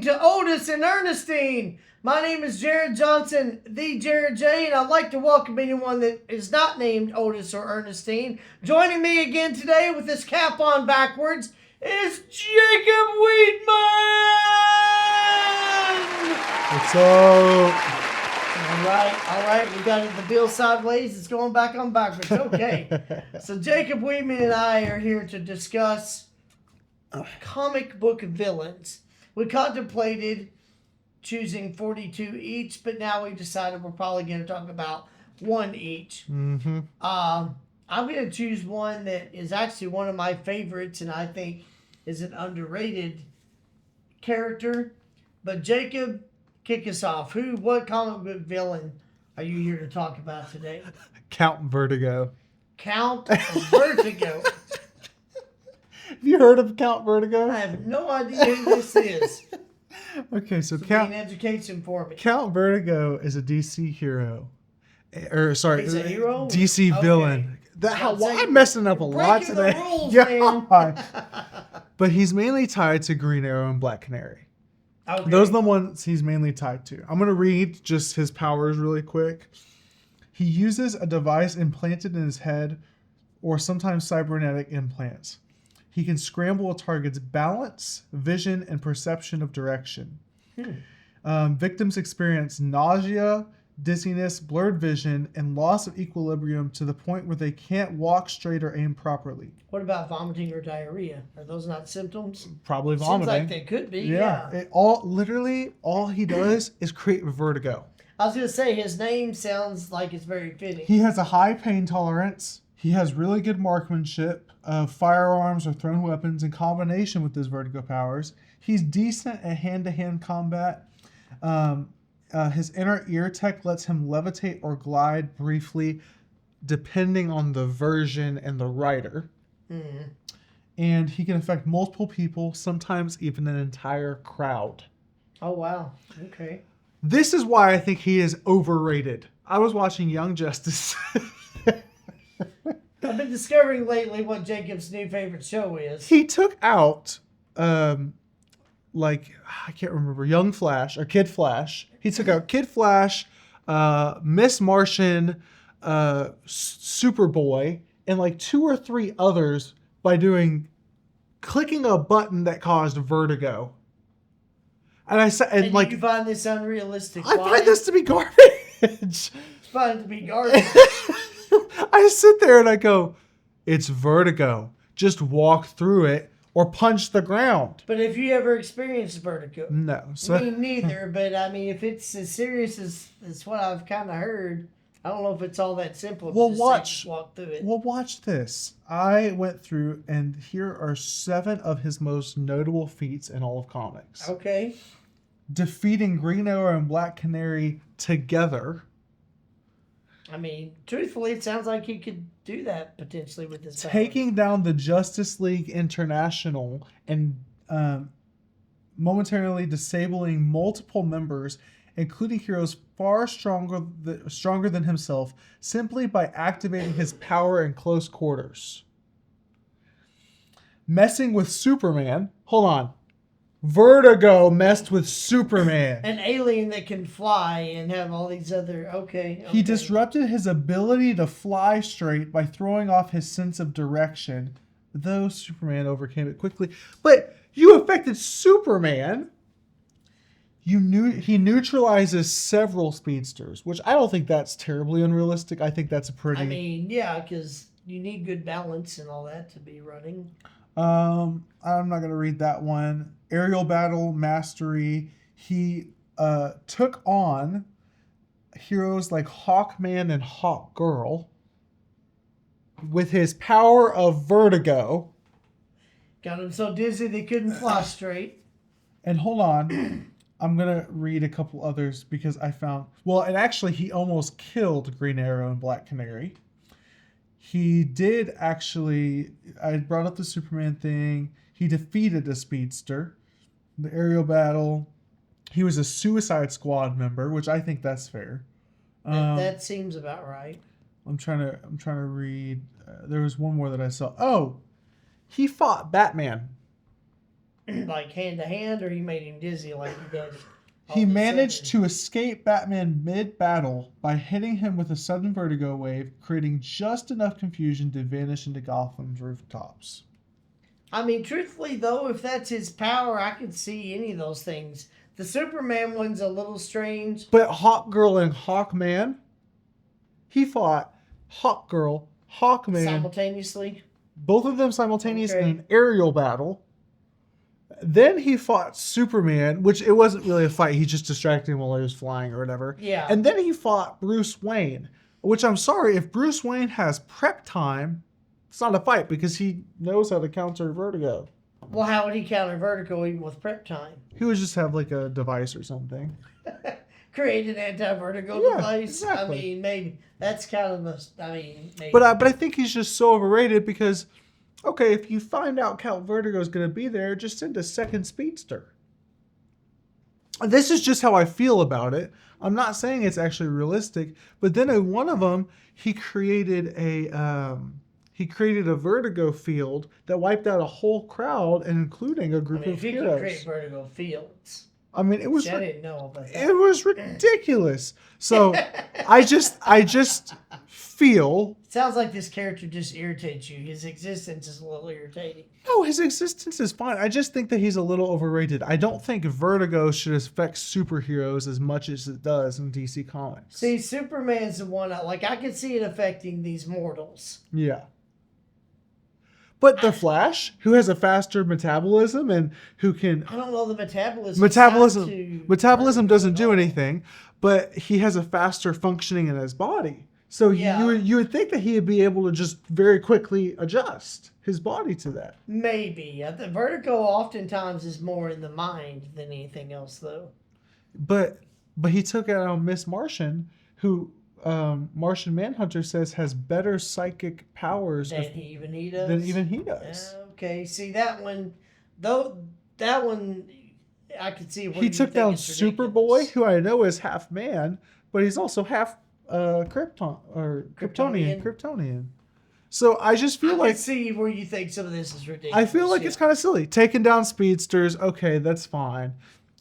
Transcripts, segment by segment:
listening to Otis and Ernestine. My name is Jared Johnson, the Jared J, and I'd like to welcome anyone that is not named Otis or Ernestine. Joining me again today with his cap on backwards is Jacob Weedman! What's up? All right. We got the bill sideways. It's going back on backwards. Okay. So Jacob Weedman and I are here to discuss comic book villains. We contemplated choosing 42 each, but now we decided we're probably going to talk about one each. Mm-hmm. I'm going to choose one that is actually one of my favorites and I think is an underrated character. But Jacob, kick us off. What comic book villain are you here to talk about today? Count Vertigo. Count Vertigo. Have you heard of Count Vertigo? I have no idea who this is. Okay, so Be Count an education for me. Count Vertigo is a DC hero. He's a hero? DC Okay. villain. I'm messing up a lot Breaking today. the rules, Yeah. man. But he's mainly tied to Green Arrow and Black Canary. Okay. Those are the ones he's mainly tied to. I'm going to read just his powers really quick. He uses a device implanted in his head or sometimes cybernetic implants. He can scramble a target's balance, vision, and perception of direction. Victims experience nausea, dizziness, blurred vision, and loss of equilibrium to the point where they can't walk straight or aim properly. What about vomiting or diarrhea? Are those not symptoms? Probably Seems vomiting. like they could be. Yeah. All he does is create vertigo. I was going to say, his name sounds like it's very fitting. He has a high pain tolerance. He has really good marksmanship of firearms or thrown weapons in combination with his vertigo powers. He's decent at hand-to-hand combat. His inner ear tech lets him levitate or glide briefly, depending on the version and the writer. Mm. And he can affect multiple people, sometimes even an entire crowd. Oh, wow. Okay. This is why I think he is overrated. I was watching Young Justice. I've been discovering lately what Jacob's new favorite show is. He took out, I can't remember, Young Flash or Kid Flash. He took out Kid Flash, Miss Martian, Superboy, and like 2 or 3 others by clicking a button that caused vertigo. And I said, and you find this unrealistic. I Why? find this to be garbage. Find it to be garbage. I sit there and I go, it's vertigo. Just walk through it or punch the ground. But have you ever experienced vertigo? No. So, Me neither, but I mean, if it's as serious as what I've kind of heard, I don't know if it's all that simple. Well, just walk through it. Well, watch this. I went through, and here are 7 of his most notable feats in all of comics. Okay. Defeating Green Arrow and Black Canary together. I mean, truthfully, it sounds like he could do that potentially with his power. Taking down the Justice League International and momentarily disabling multiple members, including heroes far stronger than himself, simply by activating his power in close quarters. Messing with Superman. Hold on. Vertigo messed with Superman. An alien that can fly and have all these other... Okay. He disrupted his ability to fly straight by throwing off his sense of direction, though Superman overcame it quickly. But you affected Superman. He neutralizes several speedsters, which I don't think that's terribly unrealistic. I think that's a pretty... I mean, yeah, because you need good balance and all that to be running. I'm not going to read that one. Aerial battle mastery. He took on heroes like Hawkman and Hawkgirl with his power of vertigo. Got him so dizzy they couldn't fly straight. And hold on. I'm going to read a couple others because I found... Well, and actually he almost killed Green Arrow and Black Canary. He did actually... I brought up the Superman thing. He defeated a speedster. The aerial battle. He was a Suicide Squad member, which I think that's fair. That seems about right. I'm trying to read. There was one more that I saw. Oh, he fought Batman. like hand to hand, or he made him dizzy like he does? He all of a managed sudden? to escape Batman mid-battle by hitting him with a sudden vertigo wave, creating just enough confusion to vanish into Gotham's rooftops. I mean, truthfully though, if that's his power, I could see any of those things. The Superman one's a little strange. But Hawkgirl and Hawkman, he fought Hawkgirl, Hawkman, Simultaneously. both of them simultaneous Okay. in an aerial battle. Then he fought Superman, which it wasn't really a fight. He just distracted him while he was flying or whatever. Yeah. And then he fought Bruce Wayne, which I'm sorry, if Bruce Wayne has prep time, it's not a fight because he knows how to counter vertigo. Well, how would he counter vertigo even with prep time? He would just have like a device or something. Create an anti-vertigo Yeah, device. exactly. I mean, maybe that's kind of a. I mean, maybe. But I think he's just so overrated because, okay, if you find out Count Vertigo is going to be there, just send a second speedster. This is just how I feel about it. I'm not saying it's actually realistic, but then in one of them, he created a vertigo field that wiped out a whole crowd, and including a I group mean, of if you could heroes. create vertigo fields, I mean, it was see, I didn't know about that. it was ridiculous. So I just feel. Sounds like this character just irritates you. His existence is a little irritating. No, his existence is fine. I just think that he's a little overrated. I don't think vertigo should affect superheroes as much as it does in DC Comics. See, Superman's the one. I could see it affecting these mortals. Yeah. But the Flash, who has a faster metabolism and who can I don't know the metabolism. metabolism doesn't do anything, but he has a faster functioning in his body. So Yeah. you would think that he would be able to just very quickly adjust his body to that. Maybe. The vertigo oftentimes is more in the mind than anything else, though. But he took out on Miss Martian, who Martian Manhunter says has better psychic powers Than even he does. than even he does. Okay, see that one, though. That one, I could see. Where He you took think down it's Superboy, ridiculous. who I know is half man, but he's also half Kryptonian. So I just feel I like can see where you think some of this is ridiculous. I feel like it's kind of silly. Taking down speedsters, okay, that's fine.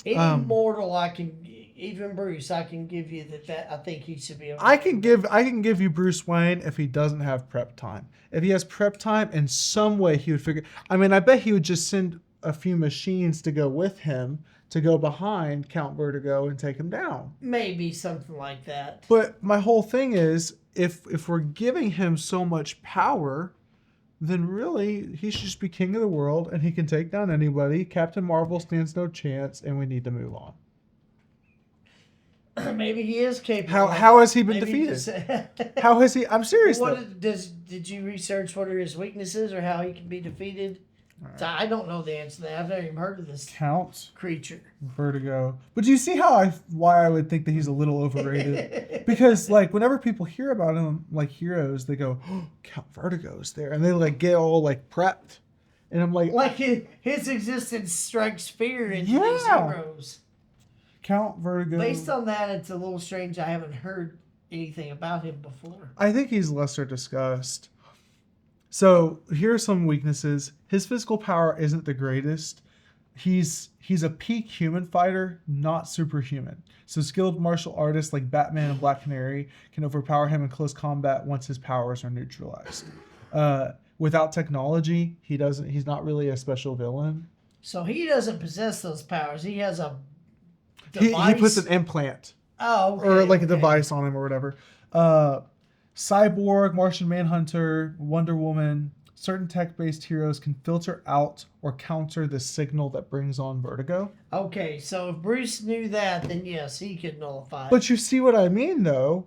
Any mortal I can, even Bruce, I can give you that I think he should be able to. I can give you Bruce Wayne if he doesn't have prep time. If he has prep time, in some way he would figure. I mean, I bet he would just send a few machines to go with him to go behind Count Vertigo and take him down. Maybe something like that. But my whole thing is, if we're giving him so much power, then really he should just be king of the world and he can take down anybody. Captain Marvel stands no chance, and we need to move on. Maybe he is capable. How has he been Maybe defeated? How has he? I'm serious though. Did you research what are his weaknesses or how he can be defeated? So I don't know the answer to that. I've never even heard of this Count creature. Vertigo. But do you see why I would think that he's a little overrated? Because like whenever people hear about him like heroes, they go, oh, Count Vertigo's there, and they like get all like prepped, and I'm like his existence strikes fear into Yeah. these heroes. Count Vertigo. Based on that, it's a little strange. I haven't heard anything about him before. I think he's lesser discussed. So here are some weaknesses. His physical power isn't the greatest. He's a peak human fighter, not superhuman. So skilled martial artists like Batman and Black Canary can overpower him in close combat once his powers are neutralized. Without technology, he's not really a special villain. So he doesn't possess those powers. He has a He device. puts an implant Oh, okay, or like a okay. device on him or whatever. Cyborg, Martian Manhunter, Wonder Woman, certain tech-based heroes can filter out or counter the signal that brings on vertigo. Okay, so if Bruce knew that, then yes, he could nullify it. But you see what I mean, though?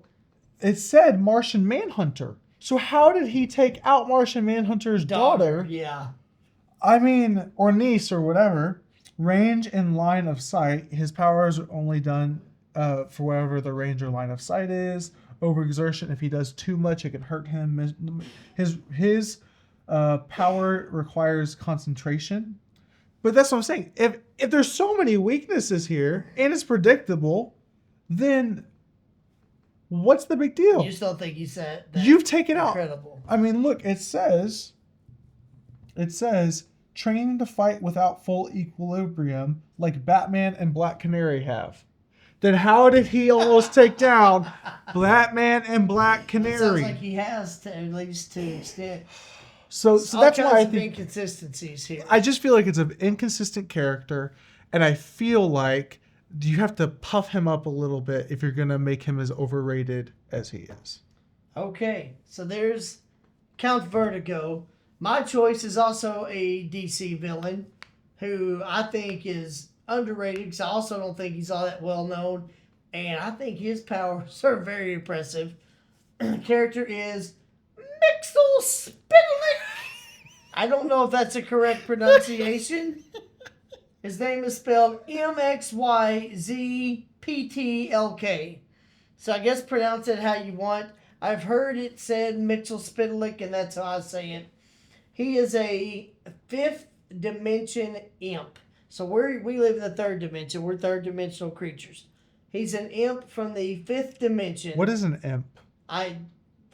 It said Martian Manhunter. So how did he take out Martian Manhunter's daughter? Yeah. I mean, or niece or whatever. Range and line of sight. His powers are only done for whatever the range or line of sight is. Overexertion. If he does too much, it can hurt him. His power requires concentration. But that's what I'm saying. If there's so many weaknesses here and it's predictable, then what's the big deal? You just don't think he said that. You've taken out. Incredible. I mean, look, it says training to fight without full equilibrium like Batman and Black Canary have. Then how did he almost take down Batman and Black It Canary? sounds like he has to, at least to an extent. So that's why I of think inconsistencies here. I just feel like it's an inconsistent character, and I feel like you have to puff him up a little bit if you're gonna make him as overrated as he is. Okay, so there's Count Vertigo. My choice is also a DC villain who I think is underrated because I also don't think he's all that well known, and I think his powers are very impressive. Character is Mixel Spitalik. I don't know if that's a correct pronunciation. His name is spelled Mxyzptlk. So I guess pronounce it how you want. I've heard it said Mitchell Spitalik, and that's how I say it. He is a fifth dimension imp. So we live in the third dimension. We're third dimensional creatures. He's an imp from the fifth dimension. What is an imp? I'd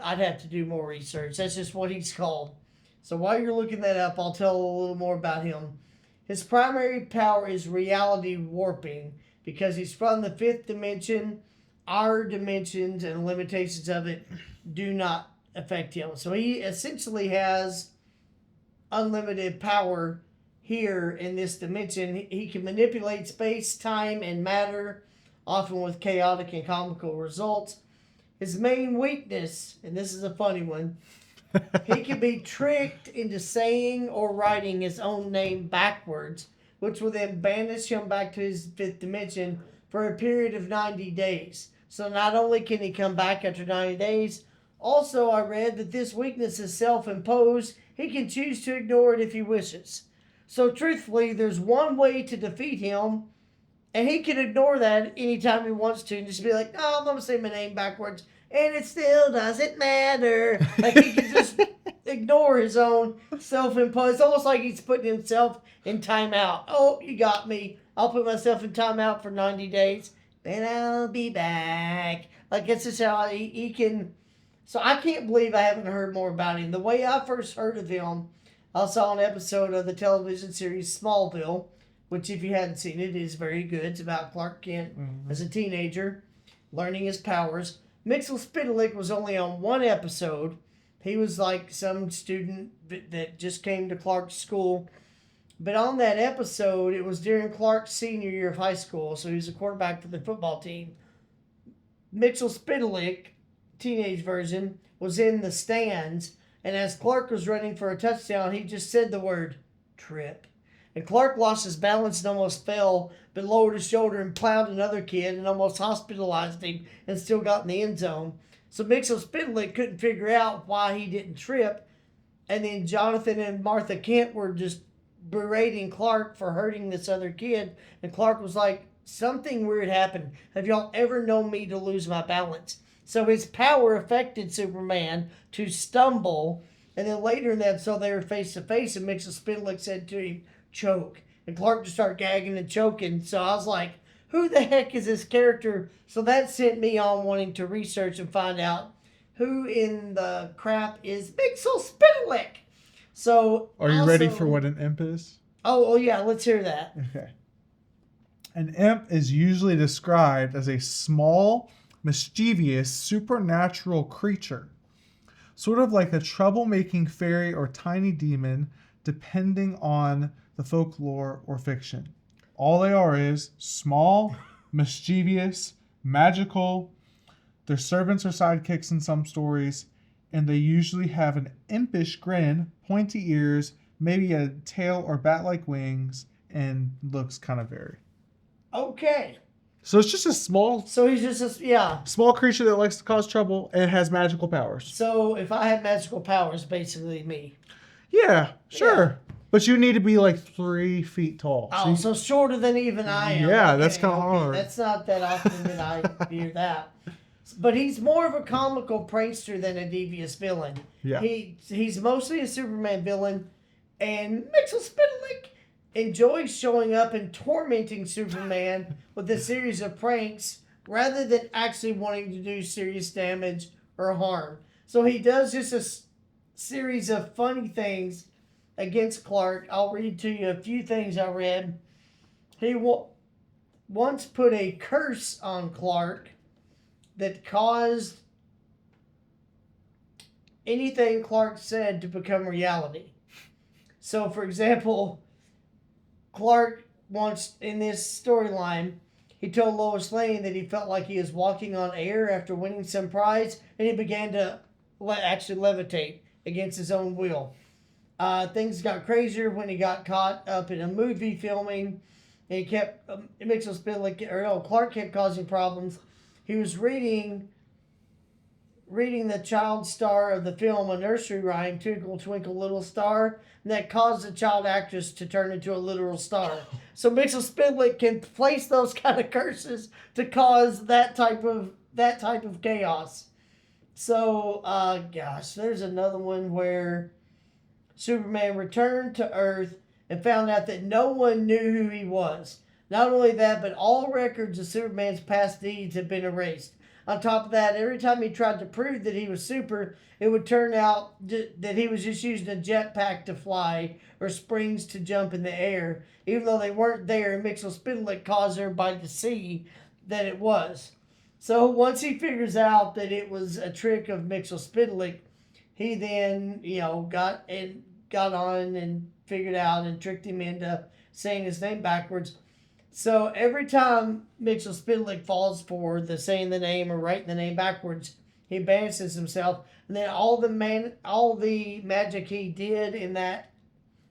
have to do more research. That's just what he's called. So while you're looking that up, I'll tell a little more about him. His primary power is reality warping because he's from the fifth dimension. Our dimensions and limitations of it do not affect him. So he essentially has unlimited power here in this dimension. He can manipulate space, time, and matter, often with chaotic and comical results. His main weakness, and this is a funny one, he can be tricked into saying or writing his own name backwards, which will then banish him back to his fifth dimension for a period of 90 days. So not only can he come back after 90 days, also I read that this weakness is self-imposed. He can choose to ignore it if he wishes. So truthfully, there's one way to defeat him, and he can ignore that anytime he wants to and just be like, oh, I'm going to say my name backwards, and it still doesn't matter. Like he can just ignore his own self-imposed. It's almost like he's putting himself in timeout. Oh, you got me. I'll put myself in timeout for 90 days. Then I'll be back. Like, it's just how he can. So I can't believe I haven't heard more about him. The way I first heard of him, I saw an episode of the television series Smallville, which if you hadn't seen it, is very good. It's about Clark Kent as a teenager, learning his powers. Mixel Spitalik was only on one episode. He was like some student that just came to Clark's school. But on that episode, it was during Clark's senior year of high school, so he was a quarterback for the football team. Mitchell Spitalik, teenage version, was in the stands, and as Clark was running for a touchdown, he just said the word, trip. And Clark lost his balance and almost fell, but lowered his shoulder and plowed another kid and almost hospitalized him and still got in the end zone. So Mitchell Spitalik couldn't figure out why he didn't trip, and then Jonathan and Martha Kent were just berating Clark for hurting this other kid, and Clark was like, something weird happened. Have y'all ever known me to lose my balance? So his power affected Superman to stumble, and then later in that episode they were face to face, and Mitchell Spitalik said to him, choke, and Clark just started gagging and choking. So I was like, who the heck is this character? So that sent me on wanting to research and find out who in the crap is Mitchell Spitalik. So, are you ready for what an imp is? Oh yeah, let's hear that. Okay. An imp is usually described as a small, mischievous, supernatural creature, sort of like a troublemaking fairy or tiny demon, depending on the folklore or fiction. All they are is small, mischievous, magical. Their servants are sidekicks in some stories, and they usually have an impish grin, pointy ears, maybe a tail or bat-like wings, and looks kind of very. Okay. So it's just a small... So he's just yeah. Small creature that likes to cause trouble and has magical powers. So if I had magical powers, basically me. Yeah, sure. Yeah. But you need to be like 3 feet tall. Oh, so shorter than even I am. Yeah, okay, that's kind of hard. That's not that often that I hear that. But he's more of a comical prankster than a devious villain. Yeah. He's mostly a Superman villain, and Mitchell Spitalik enjoys showing up and tormenting Superman with a series of pranks rather than actually wanting to do serious damage or harm. So he does just a series of funny things against Clark. I'll read to you a few things I read. He once put a curse on Clark that caused anything Clark said to become reality. So, for example, Clark once in this storyline, he told Lois Lane that he felt like he was walking on air after winning some prize, and he began to actually levitate against his own will. Things got crazier when he got caught up in a movie filming, and he kept Clark kept causing problems. He was reading the child star of the film a nursery rhyme, Twinkle Twinkle Little Star, and that caused the child actress to turn into a literal star. So Mitchell Spidlick can place those kind of curses to cause that type of chaos. So, gosh, there's another one where Superman returned to Earth and found out that no one knew who he was. Not only that, but all records of Superman's past deeds had been erased. On top of that, every time he tried to prove that he was super, it would turn out that he was just using a jetpack to fly or springs to jump in the air, even though they weren't there, and Mitchell Spidlick caused everybody to see that it was. So once he figures out that it was a trick of Mitchell Spidlick, he then, got on and figured out and tricked him into saying his name backwards. So every time Mitchell Spidlick falls for the saying the name or writing the name backwards, he banishes himself, and then all the magic he did in that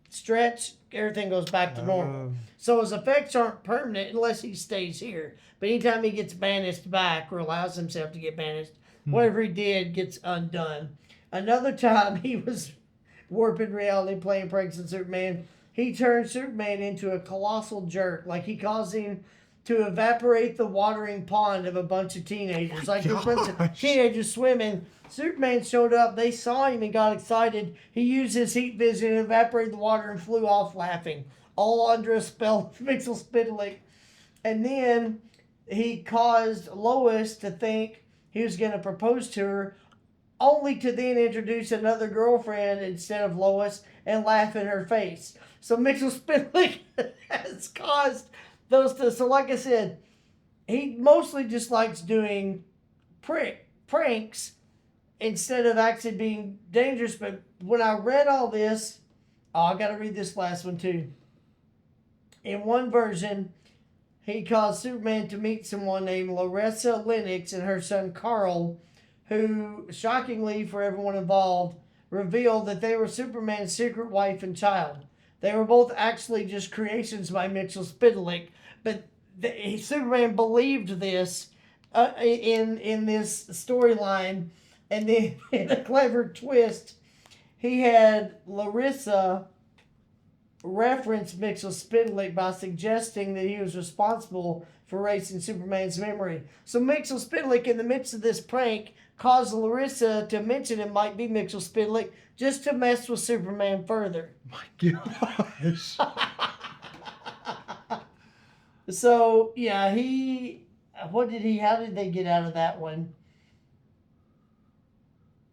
stretch, everything goes back to normal. So his effects aren't permanent unless he stays here. But anytime he gets banished back or allows himself to get banished, whatever he did gets undone. Another time he was warping reality, playing pranks on Superman. He turned Superman into a colossal jerk. Like, he caused him to evaporate the watering pond of a bunch of teenagers. Like, a bunch of teenagers swimming. Superman showed up. They saw him and got excited. He used his heat vision and evaporated the water and flew off laughing. All under a spell of Mitchell Spidlick. And then he caused Lois to think he was going to propose to her, only to then introduce another girlfriend instead of Lois and laugh in her face. So Mitchell Spidlick has caused those two. So like I said, he mostly just likes doing pranks instead of actually being dangerous. But when I read all this, I got to read this last one too. In one version, he caused Superman to meet someone named Larissa Lennox and her son Carl, who, shockingly for everyone involved, revealed that they were Superman's secret wife and child. They were both actually just creations by Mitchell Spidlick, but Superman believed this in this storyline, and then in a clever twist, he had Larissa reference Mitchell Spidlick by suggesting that he was responsible for erasing Superman's memory. So Mitchell Spidlick, in the midst of this prank, caused Larissa to mention it might be Mitchell Spidlick just to mess with Superman further. My gosh. So, yeah, how did they get out of that one?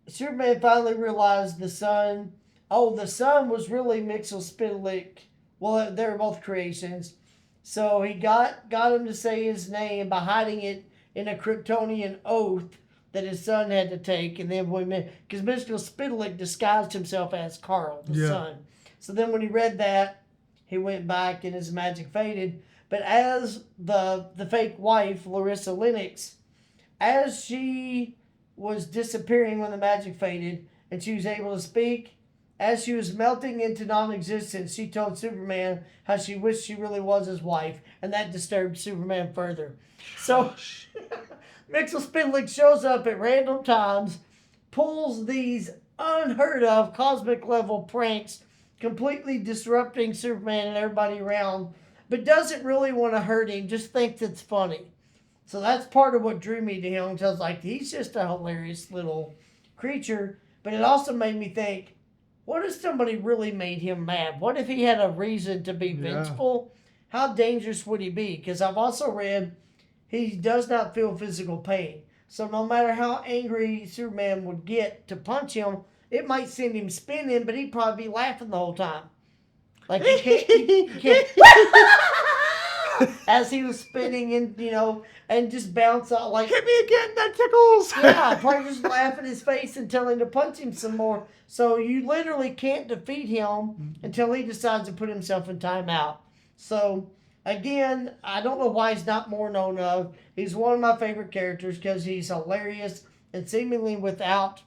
Superman finally realized the sun was really Mitchell Spidlick. Well, they were both creations. So he got him to say his name by hiding it in a Kryptonian oath that his son had to take. And then because Mitchell Spidlick disguised himself as Carl, the son. So then when he read that, he went back and his magic faded. But as the fake wife, Larissa Lennox, as she was disappearing when the magic faded and she was able to speak, as she was melting into non-existence, she told Superman how she wished she really was his wife, and that disturbed Superman further. So Mitchell Spidlick shows up at random times, pulls these unheard of cosmic level pranks, completely disrupting Superman and everybody around, but doesn't really want to hurt him, just thinks it's funny. So that's part of what drew me to him. So I was like, he's just a hilarious little creature. But it also made me think, what if somebody really made him mad? What if he had a reason to be vengeful? How dangerous would he be? Because I've also read he does not feel physical pain. So no matter how angry Superman would get to punch him, it might send him spinning, but he'd probably be laughing the whole time. Like you can't as he was spinning and and just bounce out like hit me again, that tickles. yeah, probably just laugh in his face and tell him to punch him some more. So you literally can't defeat him until he decides to put himself in timeout. So again, I don't know why he's not more known of. He's one of my favorite characters because he's hilarious and seemingly without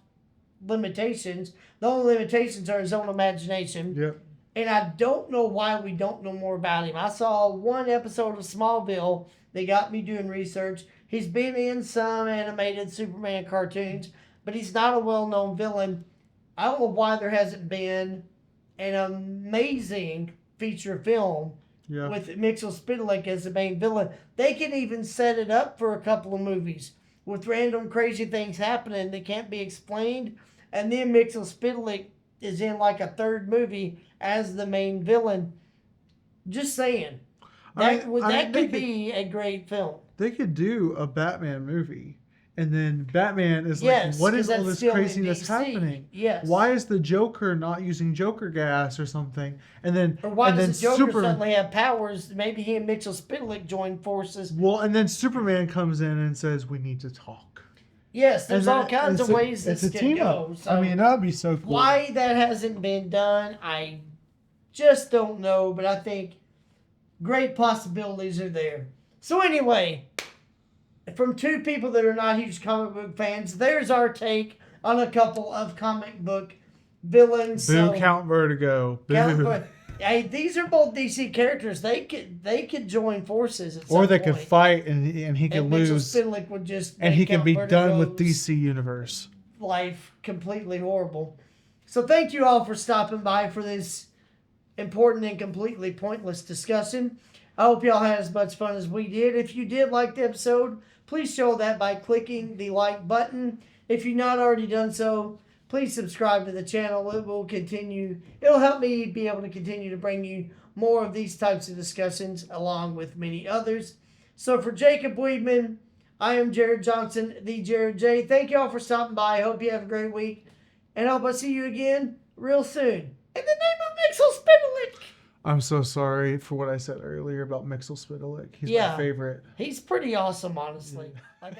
limitations. The only limitations are his own imagination. Yep. And I don't know why we don't know more about him. I saw one episode of Smallville that got me doing research. He's been in some animated Superman cartoons, but he's not a well-known villain. I don't know why there hasn't been an amazing feature film with Mitchell Spitalik as the main villain. They can even set it up for a couple of movies with random crazy things happening that can't be explained. And then Mitchell Spitalik is in like a third movie as the main villain. Just saying. That could be a great film. They could do a Batman movie. And then Batman is Yes, like, what is 'cause all that's this still in craziness DC. happening? Yes. Why is the Joker not using Joker gas or something? And then Or why and does then the Joker suddenly have powers? Maybe he and Mitchell Spitalik join forces. Well, and then Superman comes in and says, we need to talk. Yes, there's And all then kinds of ways this it's a could team go. up. So I mean, that'd be so cool. why that hasn't been done, I just don't know. But I think great possibilities are there. So anyway, from two people that are not huge comic book fans, there's our take on a couple of comic book villains. Boo, Count Vertigo. Boo. Hey, these are both DC characters. They could join forces at some Or they point. could fight and he could And Mitchell lose. Spitalik would just And he make can Count be done with Vertigo's DC Universe. life completely horrible. So thank you all for stopping by for this important and completely pointless discussion. I hope y'all had as much fun as we did. If you did like the episode, please show that by clicking the like button. If you've not already done so, please subscribe to the channel. It will continue. It'll help me be able to continue to bring you more of these types of discussions along with many others. So for Jacob Weedman, I am Jared Johnson, the Jared J. Thank you all for stopping by. I hope you have a great week. And I hope I see you again real soon. In the name of Mitchell Spitalik. I'm so sorry for what I said earlier about Mitchell Spitalik. He's my favorite. He's pretty awesome, honestly. Yeah. Like